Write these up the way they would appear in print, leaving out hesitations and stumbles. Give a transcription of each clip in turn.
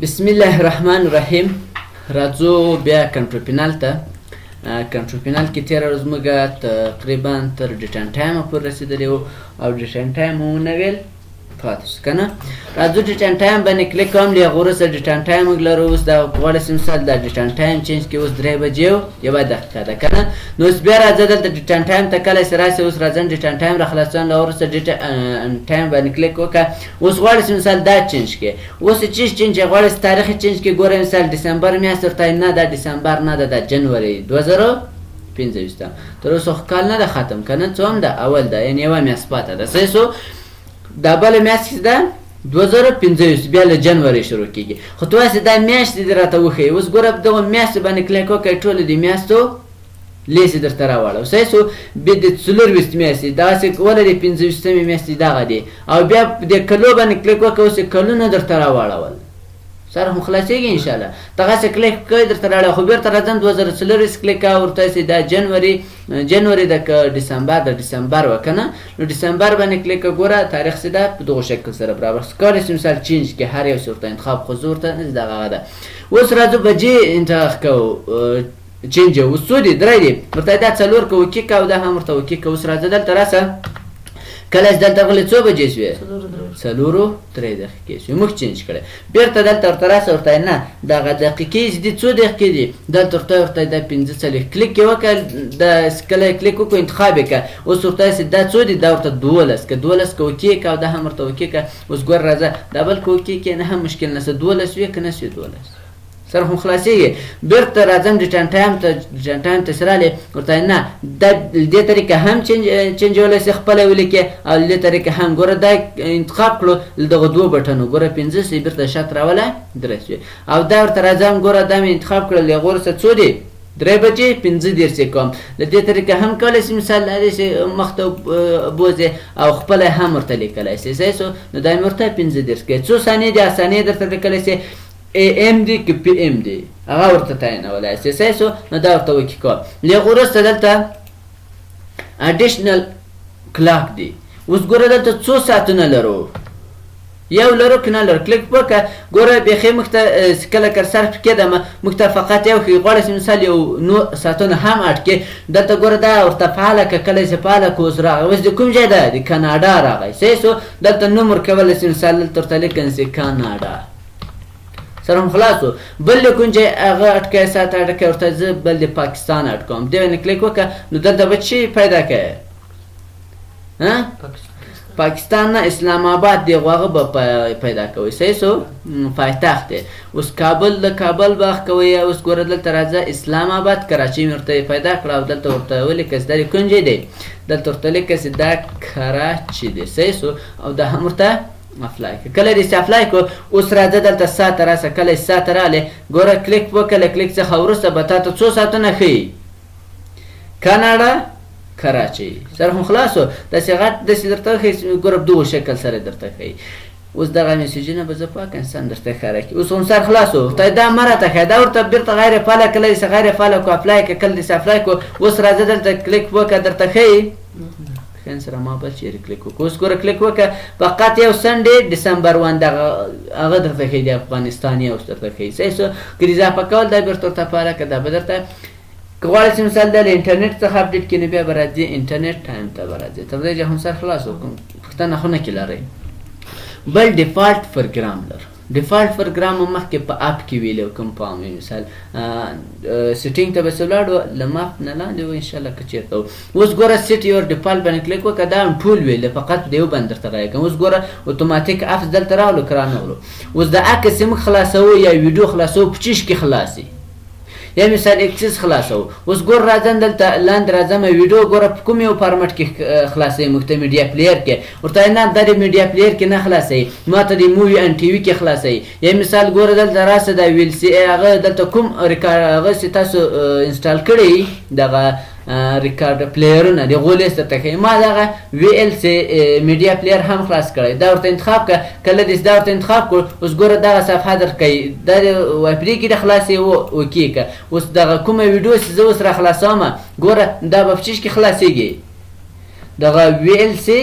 بسم الله الرحمن الرحیم. راځو بیا کنټرول پینل ته. کنټرول پینل کې تېره ورځ موږ تقریبا تر ډیټن ټایمه پورې رسېدلي وو او ډیټن ټایم مو ونه ویل پاتې شو که نه. راځو ډیټن ټایم باندې کلیک کوم. له هغه وروسته ډیټن ټایم موږ لرو. اوس دا غواړی چې مثال دا ډیټن ټایم چینج کړي. اوس 3 بجې او 1 دقیقه ده که نه. نو اوس بیا راځه دلته ډیټن ټایم ته کله چې راسې اوس راځم ډیټن ټایم را خلاصوم. له وروسته ډیټن ټایم باندې کلیک وکړه. اوس غواړی چې مثال دا چینج کړي. اوس چې چینج کړي غواړی چې تاریخ چینج کړي. ګوره مثال ډسمبر میاشت ورته نه دا ډسمبر نه ده دا جنوري 2015 تر اوسه خو کال نه ده ختم که نه. څوم ده اول ده یعنې یوه میاشت پاته ده. صحیح شو. دا بله میاشت چې ده 2015 بیا له جنوري شروع کېږي. خو ته وایې چې دا میاشتې دې راته وښیي. اوس ګوره په دغو میاشتو باندې کلیک وکړئ. ټولو د میاشتو لیست یې درته راوړو. صحیح شو. بیا د 24 میاشتې دغسې ولې د 25مې میاشتې دغه دی. او بیا د کلو باندې کلیک وکړئ. اوس یې کلونه درته راواړول. سره هم خلاصېږي انشاءالله. دغسې کلیک کوئ درته راوړی. خو بېرته راځم 2024 کلیک کوه. ورته چې دا جنوري ده که ډسمبر ده. ډسمبر وه که نه. نو ډسمبر باندې کلیک کوه. ګوره تاریخ چې ده په دغو شکل سره برابر ښکاري چې مثال چینج کړي. هر یو چې ورته انتخاب خو زه ورته دغه ده. اوس راځو بجې انتخاب کوو چینج یو. اوس څو دي؟ 3 دي. ورته دا 4 که وکې که او دا هم ورته وکې که. اوس راځه دلته راسه. کله چې دلته غلی څو بجې شوې؟ 4:03 دقیقې شوې. موږ چینج کړی. بېرته دلته ورته راسه. ورته نه دغه دقیقې چې دي څو دقیقې دي؟ دلته ورته دا 45 کلیک یې وکړه. دا کله یې کلیک وکړو انتخاب یې کړه. اوس ورته چې دا څو دي؟ دا ورته 12 که 12 که وکې که او دا هم ورته وکې که. اوس ګوره راځه دا بل که وکې که نه هم مشکل نشته. 12 وي که نه شوې 12 سره هم خلاصېږي. بېرته راځم ډیټن ټایم ته. ډیټن ټایم ته چې راغلې ورته نه دا دې طریقه هم چینجولی شي خپله یې ولیکې او دې طریقه هم. ګوره دا انتخاب کړو له دغه 2 بټنو. ګوره 15 شي بېرته شاته راولی 3 شوې. او دا ورته راځم. ګوره دا مې انتخاب کړل. له هغه وروسته څو دي؟ 3 بجې 15 یې کوم. له دې طریقه هم کولی شي مثال لري چې مخته بوځې او خپله هم ورته لیکلی شي. صحیح شو. نو دا مې ورته 15 کوي. څو ثانیې دي؟ ثانیې درته لیکلی شي. AM دی که PM دی هغه ورته تعینولی شي. صحیح شو. نو دا ورته وکې کوه. له هغه وروسته دلته اډیشنل کلاک دی. اوس ګوره دلته څو ساعتونه لرو؟ یو لرو که نه لرو؟ کلیک وکړه. ګوره بیخي موږ ته کله کرسر پکې ده موږ ته فقط یو ښیي. غواړی چې مثال یو ساعتونه هم اډ کړې. دلته ګوره دا ورته فعاله کړه. کله چې فعاله کړو اوس راغی. اوس د کوم ځای ده؟ د کاناډا راغی. صحیح شو. دلته نوم ورکولی شي. مثال دلته ورته لیکلی شي کاناډا. سره هم خلاص و. بل د کوم ځای هغه اټکئ ساعت اډ کړئ. ورته زه بل د پاکستان اډ کوم. دې باندې کلیک وکړه. نو دلته به څه پیدا کړئ؟ پاکستان نه اسلام آباد دی هغه به پیدا کوئ. صحیح شو. پایتخت دی. اوس کابل د کابل به کوئ. اوس ګوره دلته راځه اسلام آباد کراچۍ مې ورته پیدا کړه او دلته ورته ولیکئ چې دا د کوم ځای دی؟ دلته ورته لیکئ چې دا کراچي دی. صحیح شو. او دا هم ورته افلای که. کله دې چې افلای کړو اوس راځه دلته ساعت راسه. کله چې ساعت راغلی ګوره کلیک وکړه. له کلیک څخه وروسته به تا ته څو ساعتونه ښیي؟ کاناډا کراچۍ. سره هم خلاص و. داسې غټ داسې درته ښیي. ګوره په دغو شکل سره درته ښیي. اوس دغه میسیجونه به زه پاک انسان درته ښکاره کړي. اوس هم سر خلاص و. ورته دا مه راته ښیه. دا ورته بېرته غیر فعاله. کله دې چې غیر فعاله کړو افلای کړه. کله دې چې افلای کړو اوس راځه دلته کلیک وکړه. درته ښیي سره ما بل چیرې کلیک وکړو. اوس ګوره کلیک وکړه. فقط یو سنډې ډسمبر 1 دغه هغه درته ښیي د افغانستاني اوس درته ښیي. صحیح شو. که د اضافه کول دا بېرته ورته فعاله کړه. دا به درته که غواړئ چې مثال دا له انټرنېټ څخه اپډېټ کړي نو بیا به راځي انټرنېټ ټایم ته به راځي. تر دې هم سر خلاص وکړم. پوښتنه خو نه کې لرئ؟ بل ډیفالټ پروګرام لرو. ډیفالټ پروګرام هم مخکې په اپ کې ویلو کوم پام وي. مثال سیټینګ ته به چې ولاړو له ماپ نه لاندې و انشاءالله که چېرته و. اوس ګوره سیټ یور ډیفالټ باندې کلیک وکړه. دا هم ټول ویل فقط د یو باندې درته رایې کوم. اوس ګوره اتوماتیک اپس دلته راولو که رانولو. اوس د عکس موږ خلاصوو یا ویډیو خلاصوو په چیش کې خلاصي یا مثال اکسس خلاصوو. اوس ګوره راځم دلته لاندې راځم ویډیو ګوره په کوم یو فارمټ کې خلاصوي موږ ته میډیا پلیر کې. ورته نه دا د میډیا پلیر کې نه خلاصوي ما ته د مووي ان ټي وي کې خلاصوي. یا مثال ګوره دلته راسه دا ویل سي هغه دلته کوم هغه چې تاسو انسټال کړی دغه ریکارډ پلیرونه د هغو لیست درته ښیي. ما دغه وی ال سي میډیا پلیر هم خلاص کړی. دا ورته انتخاب کړه. کله دې دا ورته انتخاب کړو اوس ګوره دغه صفحه درکوي. دا د وایپري کې د خلاصې اوکې کړه. اوس دغه کومه ویډیو چې زه اوس را خلاصوم ګوره دا به په چیش کې خلاصېږي. دغه وی ال سي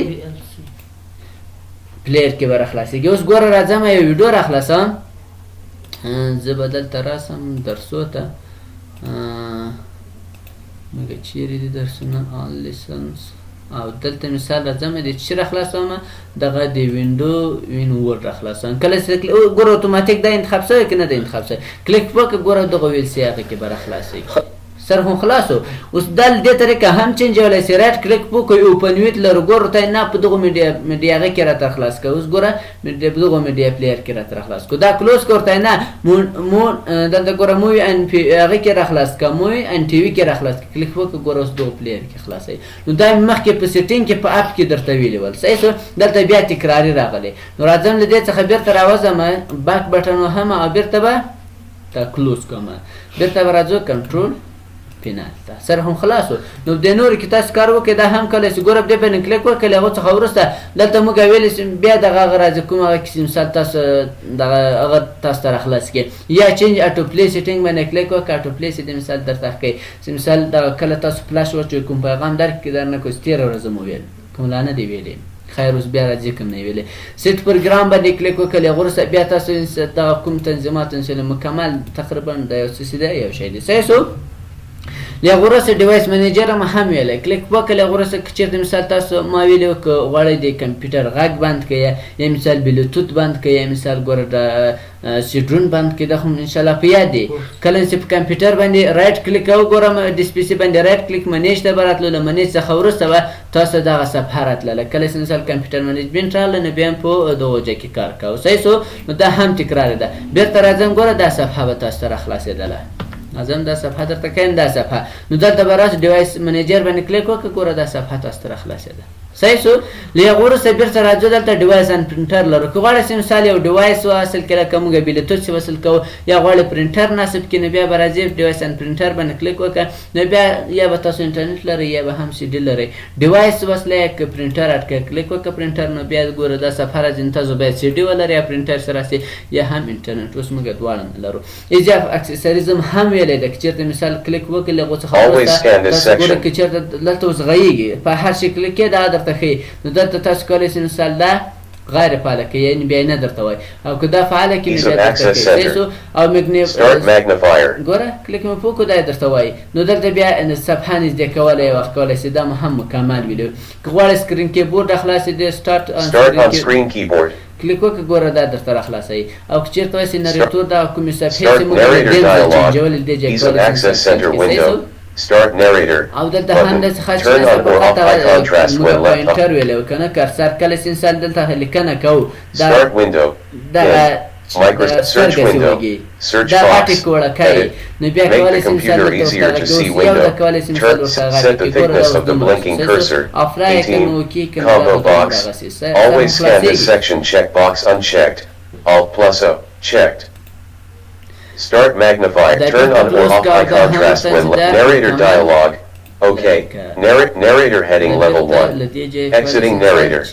پلیر کې به را خلاصېږي. اوس ګوره راځم یو ویډیو را خلاصوم. زه به دلته راسم درسو ته مګر چیرې دي درسونه آل لیسنس او دلته مثال راځم د چی راخلاصوم دغه د وینډو وینور راخلاصوم کله چې ګوره اتوماتیک دا انتخاب شوی که نه د انتخاب شوی کلیک وکړه ګوره دغه ویل سي هغه کې به راخلاصوي سر هم خلاصو اوس دا دې طریقه هم چینجولی سي رایټ کلیک وکړئ اوپن ویت لرو ګوره ته نه په دغه میډیا هغه کې راته خلاص کړه اوس ګوره دغه میډیا پلیر کې راته خلاص کړه دا کلوز کړه ورته نه دلته ګوره مووي هغه کې راخلاص کړه مووي ان ټي وي کې راخلاص کړه کلیک وکړه ګوره اوس دغه پلیر کې خلاصوي نو دا مخکې په سیټینګ کې په اپ کې درته ویلي ول صحیح شو دلته بیا تکراري راغلی نو راځم له دې څخه بیرته راوځم باک بټن وهم او بیرته به دا کلوز کوم بیرته به راځو کنټرول پینل ته سره هم خلاصو نو د نور کې تاسو کار وکړئ دا هم کله چې ګوره دې باندې کلیک وکړئ هغه څخه وروسته دلته موږ ویلې بیا دغه راځي کوم هغه کیسې مثال تاسو دغه هغه تاسو ته راخلاص کړي یا چینج اټو پلی سیټینګ باندې کلیک وکړئ اټو پلی سیټینګ مثال درته ښکاري چې مثال دغه کله تاسو فلاش واچوئ کوم پیغام درکړي درنه کوم 13 ورځې مو ویل کوم لا نه دی ویلې خیر اوس بیا راځي کوم نه ویلې سیټ پروګرام باندې کلیک وکړئ هغه وروسته بیا تاسو دغه کوم تنظیمات مکمل تقریبا د یو څه دی یو شی دی صحیح شو له غوړه ډیوایس منیجر هم ویل کلیک وکړئ غوړه کچې مثال تاسو ما ویلو ک غواړئ د کمپیوټر غږ بند کړئ یا مثال بلوتوث بند کړئ یا مثال ګوره د سیډرون بند کړئ دا هم ان شاء الله په یاد دی کله چې په کمپیوټر باندې رائټ کلیک وګورم د سپی سي باندې رائټ کلیک منیج ته براتلو له منیج څخه وروسته تاسو دغه صفحه راتلله کله چې مثال کمپیوټر منیجمنت راغله نو بیا په دغه ځای کې کار کوو صحیح شو نو دا هم تکرار ده بیرته راځم ګوره دا صفحه به تاسو ته راخلاصېدله ازم دا صفحه درته کاین دا صفحه نو دلته به راځو ډیوایس منیجر باندې کلیک وکړه ګوره دا صفحه تاسو ته راخلاصېده صحیح شو له هغه وروسته بیرته راځو دلته ډیوایس ان پرنټر لرو که غواړئ چې مثال یو ډیوایس وصل کړه که موږ بلوتوث وصل کوو یا غواړئ پرنټر نصب کړي نو بیا به راځئ ډیوایس ان پرنټر باندې کلیک وکړه نو بیا یا به تاسو انټرنیټ لرئ یا به هم سی ډي لرئ ډیوایس وصله یا که پرنټر اډ کړئ کلیک وکړه پرنټر نو بیا ګوره دا صفحه راځي تاسو باید سی ډي ولرئ یا پرنټر سره راسي یا هم انټرنیټ اوس موږ دواړه نه لرو ایجاف اکسسوریزم هم ویلی ده که چېرته مثال کلیک وکړئ له هغو څخه وروسته تاسو ګوره که چېرته دلته اوس غږیږي په هر شي کلیک کړئ دا درته ښیي نو دلته تاسو کولی شئ مثال دا غیر فعاله کې یعنې بیا نه درته وایي او که دا فعاله کړي نو بیا درته کوي او ګوره کلیک مې په وکړو دا یې درته وایي نو دلته بیا صفحه نږدې کولی وخت کولی شئ دا مو هم مکمل ویډیو که غواړئ سکرین کیبورډ راخلاصېدې سټارټ screen keyboard کلیک وکړه ګوره دا درته راخلاصوي او که چېرته وایسي نریټور دا کومې صفحې چې موږ چینجولې دې ځای کولی شئ Start narrator. او دلته هم داسې خاص شی نشته په خاطر موږ پوینټر ویلی که نه کرسر کله چې انسان دلته لیکنه کوو دا Search window. Search box. Edit. Make the computer easier to see window. Set the thickness of the blinking cursor. 18. Combo box. Always scan this section checkbox unchecked. Alt plus O. Checked. Start magnifier. Turn on or off high contrast when narrator dialogue. Okay. Narrator heading level 1. Exiting narrator.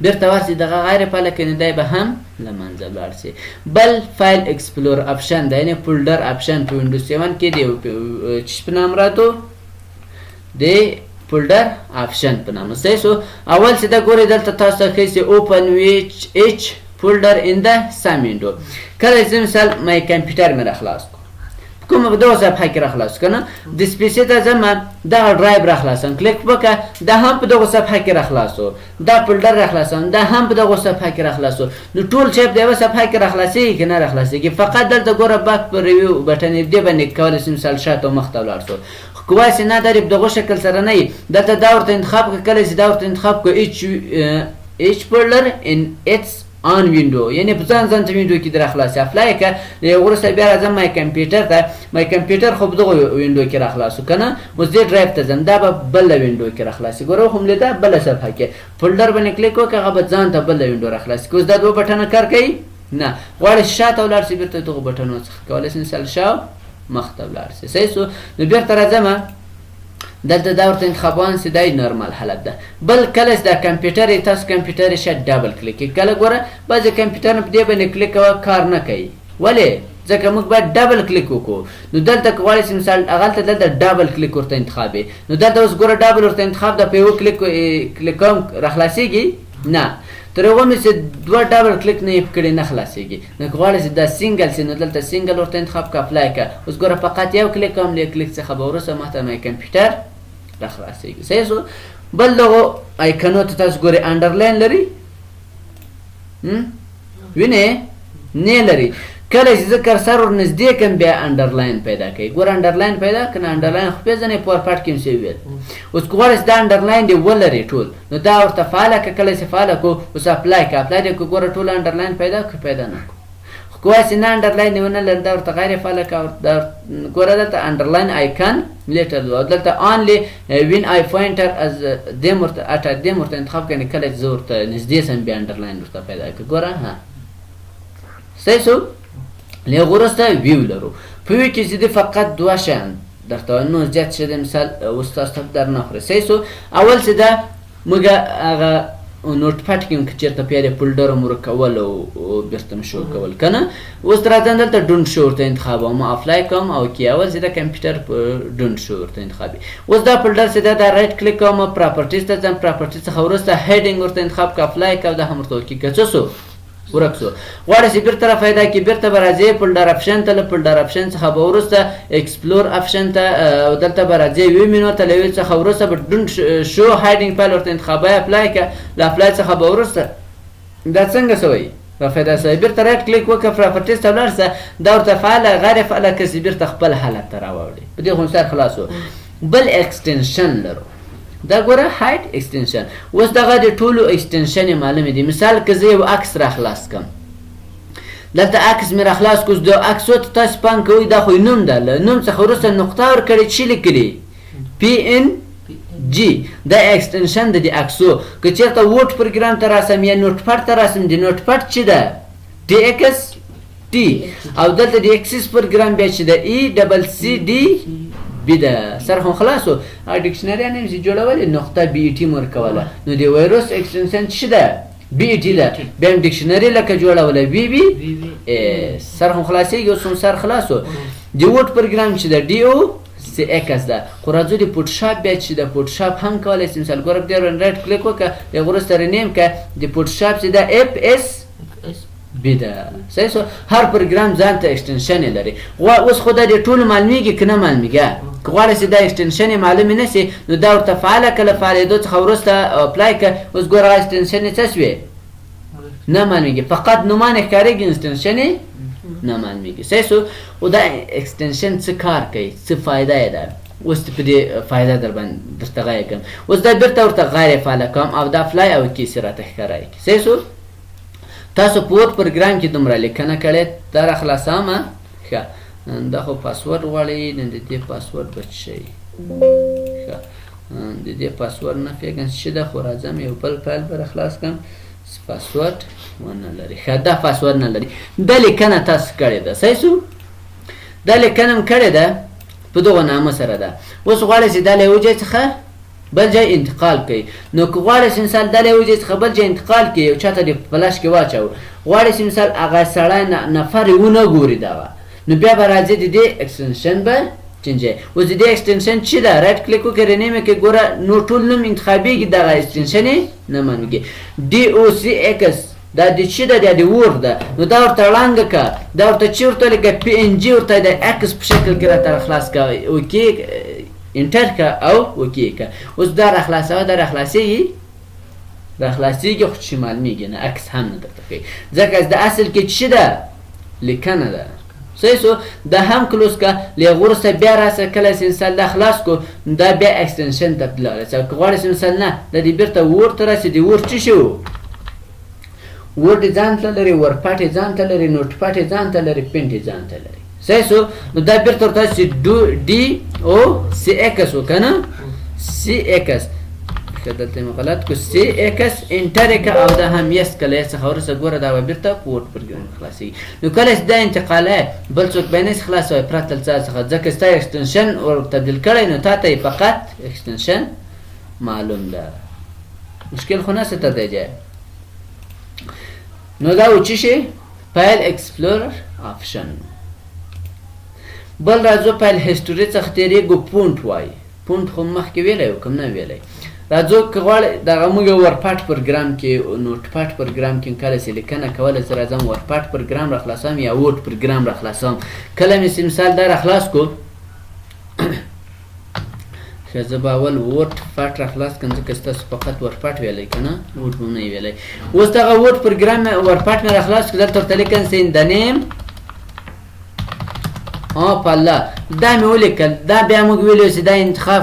بیرته ورسي دغه غیر فعاله کړي دی به هم له منځه لاړ شي بل فایل اکسپلور اپشن دی یعنې فولډر اپشن په وینډوز 7 کې دی چې په نام راته د فولډر اپشن په نامه صحیح شو اول چې دا ګورئ دلته تاسو ته ښیي چې اوپن ویچ folder in the same window کله چې مثال مای کمپیوټر مې راخلاص کومه به دغه صفحه کې راخلاص کنه د سپیسي ته ځم دغه ډرایو راخلاصم کلیک وکړه دا هم په دغه صفحه کې راخلاصو دا فولډر راخلاصم دا هم په دغه صفحه کې راخلاصو نو ټول شی په یوه صفحه کې راخلاصېږي که نه راخلاصېږي فقط دلته ګوره باک په ریویو بټن یې دې باندې کولی شي مثال شاته مخته ولاړ شو خو که وایسې نه دا دغه شکل سره نه وي دلته دا ورته انتخاب کړه کله چې دا ورته انتخاب کړه each folder in its آن وینډو یعنې په ځان ته وینډو کې در خلاصي اپلای که وروسته بیا راځم مای کمپیوټر ته مای کمپیوټر خو په دغه وینډو کې راخلاصو که نه اوس دې ډرایو ته ځم دا به بله وینډو کې راخلاصي ګوره هم لیده بله صفحه کې فولډر باندې کلیک وکړه هغه به ځان ته بله وینډو راخلاصي که اوس دا دوه بټنه کار کوي نه غواړئ شاته ولاړ شي بېرته دغو بټنو څخه کولی شي مثال شا مخته ولاړ شي صحیح شو نو بېرته راځم دلته دا ورته انتخابان سي دا نورمال حالت ده بل کله چې دا کمپیوټر تاسو کمپیوټر یې شاید ډبل کلیک کړئ کله ګوره بعضې کمپیوټرونه په دې باندې کلیک کوه کار نه کوي ولې ځکه موږ باید ډبل کلیک وکړو نو دلته که غواړئ چې مثال هغلته دلته ډبل کلیک ورته انتخاب یې نو دلته اوس ګوره ډبل ورته انتخاب ده په یوه کلیک کوم راخلاصېږي نه تر هغه مې چې دوه ډبل کلیک نه یې کړي نه خلاصېږي. نو که غواړې چې دا سینګل شي نو دلته سینګل ورته انتخاب کړه اپلای کړه. اوس ګوره فقط یو کلیک کوم له کلیک څخه به وروسته ماته مې کمپیوټر را خلاصېږي. صحیح شو. بل دغو آیکنو ته تاسو ګورئ انډرلاین لري وینئ نه لري. کله چې زه کرسر ور نږدې کړم بیا انډرلاین پیدا کوي. ګوره انډرلاین پیدا که نه انډرلاین خو پېژنئ پاور پاټ کې هم شوي ویل. اوس که غواړئ چې دا انډرلاین دې ولري ټول نو دا ورته فعاله کړه. کله چې فعاله کړو اوس اپلای کړه. اپلای دې کړو ګوره ټول انډرلاین پیدا کړو پیدا نه کړو. خو که وایي چې نه انډرلاین دې ونه لري دا ورته غیر فعاله کړه. ګوره دلته انډرلاین آیکن لیټر او دلته آنلی وین آی پوینټر از دیم ورته اټ دیم ورته انتخاب کړئ. کله چې زه ورته نږدې شم بیا انډرلاین ورته پیدا کړه. ګوره ها صحیح شو. له وروسته ویو لرو. په ویو کې چې فقط دوه شیان درته نو زیات شه د مثال اوس تاسو ته در نه خوري. صحیح شو. اول چې دا موږ هغه نوټ پټ کې چېرته پیاده فولډر مو کول او بیرته شو کول کنه. اوس راځم دلته ډونټ شو ورته انتخابوم اپلای کوم او کې اول چې دا کمپیوټر ډونټ شو ورته انتخابي. اوس دا فولډر چې دا رائټ کلیک کوم پراپرټیز ته ځم. پراپرټیز څخه وروسته هیډینګ ورته انتخاب کا اپلای کا دا هم ورته کې څه شو ورک شو. غواړئ چې بیرته را پیدا کړي بیرته به راځئ فولډر اپشن ته. له فولډر اپشن څخه به وروسته ایکسپلور اپشن ته او دلته به راځئ ویو مینو ته. له ویو څخه وروسته به ډونټ شو هایډینګ فایل ورته انتخابوئ اپلای کړه. له اپلای څخه به وروسته دا څنګه شوی را پیدا شوی. بیرته رایټ کلیک وکړه پراپرټیز ته ولاړ شه. دا ورته فعاله غیر فعاله کړه چې بیرته خپل حالت ته راوړي. په دې خو مثال خلاص شو. بل ایکسټنشن لرو. دا ګوره هایډ ایکسټنشن. اوس دغه د ټولو ایکسټنشن معلومې دي. مثال که زه یو عکس را خلاص کړم دلته عکس مې را خلاص کړو. د عکسو ته تاسو پام کوئ دا خو نوم ده. له نوم څخه وروسته نقطه ورکړئ چې لیکلي PNG دا ایکسټنشن د دې عکسو. که چېرته ووټ پروګرام ته راسم یا نوټ پټ ته راسم د نوټ پټ چې ده TXT او دلته د اکسس پروګرام بیا چې ده ECCD بی ده. سر هم خلاصو. ډکشنري هم چې جوړولې نقطه BET مو ورکوله. نو د وایروس ایکسټنشن چې ده BET ده. بیا هم ډکشنري لکه جوړوله VBS. سر هم خلاصېږي. اوس هم سر خلاصو. د ووټ پروګرام چې ده DOCX ده. خو راځو د فوټوشاپ بیا چې ده فوټوشاپ هم کولی شي. مثال ګوره دې رایټ کلیک وکړه بیا وروسته رینیم کړه د فوټوشاپ چې ده FSB ده. صحیح شو. هر پروګرام ځان ته ایکسټنشن لري. اوس خو دا د ټولو معلومیږي که نه معلومیږي. که غواړئ چې دا ایکسټنشن یې معلومې نه شي نو دا ورته فعاله کړه. له فعالېدو څخه وروسته اپلای کړه. اوس ګوره ایکسټنشن یې څه شوې نه معلومیږي. فقط نومان یې ښکارېږي ایکسټنشن یې نه معلومیږي. صحیح شو. او دا ایکسټنشن څه کار کوي څه فایده یې ده اوس په دې فایده در باندې درته غایې کړم. اوس دا بیرته ورته غیر فعاله کوم او دا اپلای او کیسې راته ښکاره کړي. صحیح شو. تاسو په وورډ پروګرام کې دومره لیکنه کړې دا را خلاصومه. ښه دا خو پاسورډ غواړي. نو د دې پاسورډ به څه شي. ښه د دې پاسورډ نه فکر څه ده خو راځم یو بل فایل به را خلاص کړم پاسورډ ونه لري. ښه دا پاسورډ نه لري. دا لیکنه تاسو کړې ده. صحیح شو. دا لیکنه هم کړې ده په دغه نامه سره ده. اوس غواړئ چې دا له یو ځای څخه بل ځای انتقال کړئ. نو که غواړئ چې مثال دا له یو ځای څخه بل ځای انتقال کړئ یو چاته دې په فلاش کې واچوو غواړئ چې مثال هغه سړی نفر یې ونه ګوري دغه نو بیا به راځئ د دې ایکسټنشن به چینجئ. اوس د دې ایکسټنشن چې ده رایټ کلیک وکړئ رینیم یې کړئ. ګوره نو ټول نوم انتخابېږي دغه ایکسټنشن یې نه معلومېږي. DOCX دا د چې ده د وورډ ده. نو دا ورته ړنګه کړه. دا ورته چې ورته لکه PNG ورته د عکس په شکل کې راته خلاص کړه. اوکې انټر کړه او اوکې کړه. اوس دا را خلاصوه دا را خلاصېږي را خلاصېږي خو چې معلومېږي نه عکس هم نه درته کوي ځکه د اصل کې چې ده لیکنه ده. صحیح شو. دا هم کلوز کړه. له هغه وروسته بیا راسه کله چې انسان دا خلاص کړو دا بیا ایکسټنشن ته تللی. که غواړئ چې مثال نه د دې بیرته وورډ ته راسي د وورډ څه شي وورډ یې ځان ته لري ورپاټ یې ځان ته لري نوټ پاټ یې ځان ته لري پینټ یې ځان ته لري. صحیح شو. نو دا بیرته ورته چې DOCX که نه CX که دلته مې غلط کړو CX انټر یې کړه او دا هم یس کله یې څخه وروسته ګوره دا به بیرته په وورډ پروګرام خلاصېږي. نو کله چې دا انتقاله بل څوک به یې نشي خلاصوی پرته له څه څخه ځکه ستا ایکسټنشن ور تبدیل کړی نو تا ته یې فقط ایکسټنشن معلوم ده. مشکل خو نشته تر دې ځایه. نو دا و چی شي فایل اکسپلورر آپشن. بل راځو فایل هیستوري څخه تیریږو پونټ وایي. پونټ خو مخکې ویلی و کوم نه ویلی. راځو که غواړئ دغه موږ ورپاټ پروګرام کې نوټپاټ پروګرام کې کله چې لیکنه کوله زه راځم ورپاټ پروګرام راخلاصوم یا وورډ پروګرام راخلاصوم. کله مې چې مثال دا راخلاص کړو ښه زه به اول وورډ پاټ راخلاص کړم ځکه ستاسو فقط ورپاټ ویلی که نه وورډ به نه یې ویلی. اوس دغه وورډ پروګرام ورپاټ مې راخلاص کړو دلته ورته لیکم چې د نیم په الله دا مې ولیکل دا بیا موږ ویلو چې دا انتخاب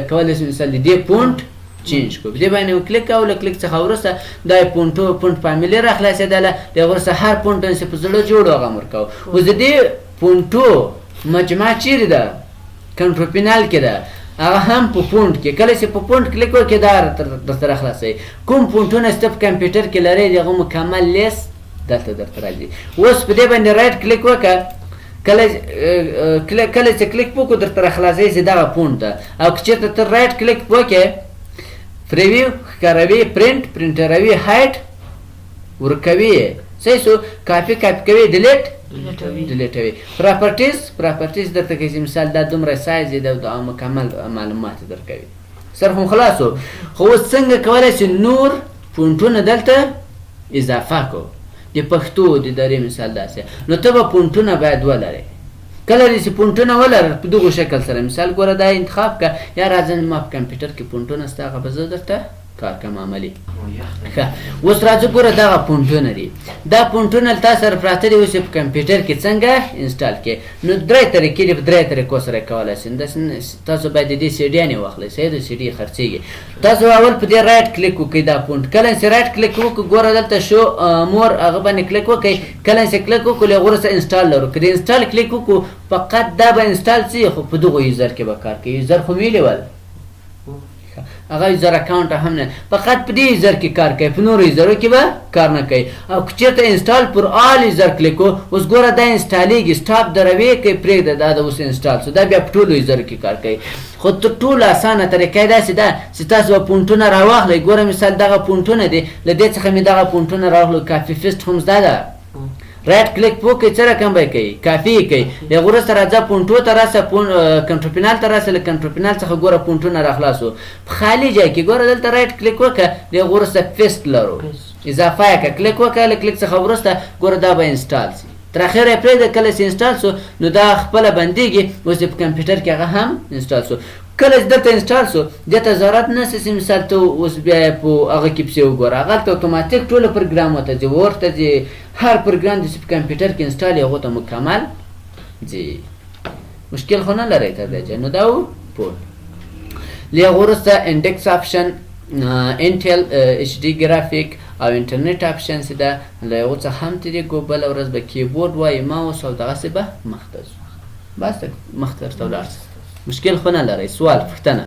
کولی شو مثال د دې پونټ چینج کړو په دې باندې مو کلیک کوو له کلیک څخه وروسته دا یې پونټ فامیلي راخلاصېدله د هغه وروسته هر پونټ چې په زړه جوړو هغه م ورکوو. اوس د دې پونټو مجموعه چیرې ده کنټرول پینل کې ده هغه هم په پونټ کې کله چې په پونټ کلیک وکړې دا درته راخلاصوي. کوم پونټونه چې ته په کمپیوټر کې لرې د هغه مکمل لیست دلته درته راځي. اوس په دې باندې رایټ کلیک وکړه کله چې کلیک وکړو درته راخلاصوي چې دغه پونټ ده او که چېرته ته رایټ کلیک وکړې پریویو ښکاروي پرنټروي هایټ ورکوي صحیح شو کاپي کوي ډیلیټ ډیلیټوي. پراپرټیز درته کوي چې مثال دا دومره سایز یې ده او مکمل معلومات درکوي. سر خو خلاص و. خو اوس څنګه کولی شو نور پونټونه دلته اضافه کړو د پښتو د ادارې مثال داسې نو ته به پونټونه باید ولرې. کله چې پونټونه ولرې په دغو شکل سره مثال ګوره دا انتخاب کړه یا راځه ما په کمپیوټر کې پونټونه شته هغه به زه درته کار کوم عملي. ښه اوس راځو ګوره دغه پونټونه دي دا پونټونه تا سره پراته دي اوس یې په کمپیوټر کې څنګه انسټال کړې نو درې طریقې دي په درې طریقو سره یې کولی شئ. تاسو باید د دې سیډیانې واخلئ صحیح د سیډي یې خرڅېږي. تاسو اول په دې رایټ کلیک وکړئ دا پونټ کله چې رایټ کلیک وکړو ګوره دلته شو مور هغه باندې کلیک وکړئ کله چې کلیک وکړو له هغه وروسته انسټال لرو که د انسټال کلیک وکړو فقط دا به انسټال شي خو په دغو یوزر کې به کار کوي. یوزر خو مې ویلول هغه یوزر اکاونټ هم نه فقط په دې یوزر کې کار کوي په نورو یوزرو کې به کار نه کوي. او که چېرته انسټال پر آل یوزر کلیک وکړو اوس ګوره دا انسټالېږي سټاپ دروي کوي پرېږده دا د اوس انسټال شو دا بیا په ټولو یوزرو کې کار کوي. خو تر ټولو اسانه طریقه یې داسې ده چې تاسو به پونټونه راواخلئ ګوره مثال دغه پونټونه دي له دې څخه مې دغه پونټونه راواخلو کافي فیسټ هم زده ده رایټ کلیک وکړئ څه رقم به یې کوي کافي یې کوي د هغه وروسته راځه پونټو ته راسه کنټرول پینل ته راسه له کنټرول پینل څخه ګوره پونټونه راخلاصو په خالي ځای کې ګوره دلته رایټ کلیک وکړه د هغه وروسته پیسټ لرو اضافه یې کړه کلیک وکړه له کلیک څخه وروسته ګوره دا به انسټال شي تر اخره یې پرېږده کله چې انسټال شو نو دا خپله بندېږي اوس یې په کمپیوټر کې هغه هم انسټال شو. کله چې دلته انسټال شو دې ته ضرورت نشته چې مثال ته اوس بیا یې په هغه کې پسې وګوره هغلته اتوماتیک ټوله پروګرامو ته ځي وورډ ته ځي هر پروګرام چې په کمپیوټر کې انسټال یې هغو ته مکمل ځي. مشکل خو نه لرئ تر دې ځای نو دا و پوه. له هغه وروسته انډکس آپشن انټل ایچ ډي ګرافیک او انټرنیټ آپشن چې ده له هغو څخه هم تېرېږو بله ورځ به کیبورډ وایي ماوس او دغسې به مخ ته ځو بس مخ ته درته ولاړ مشکل خو نه لرئ. سوال پوښتنه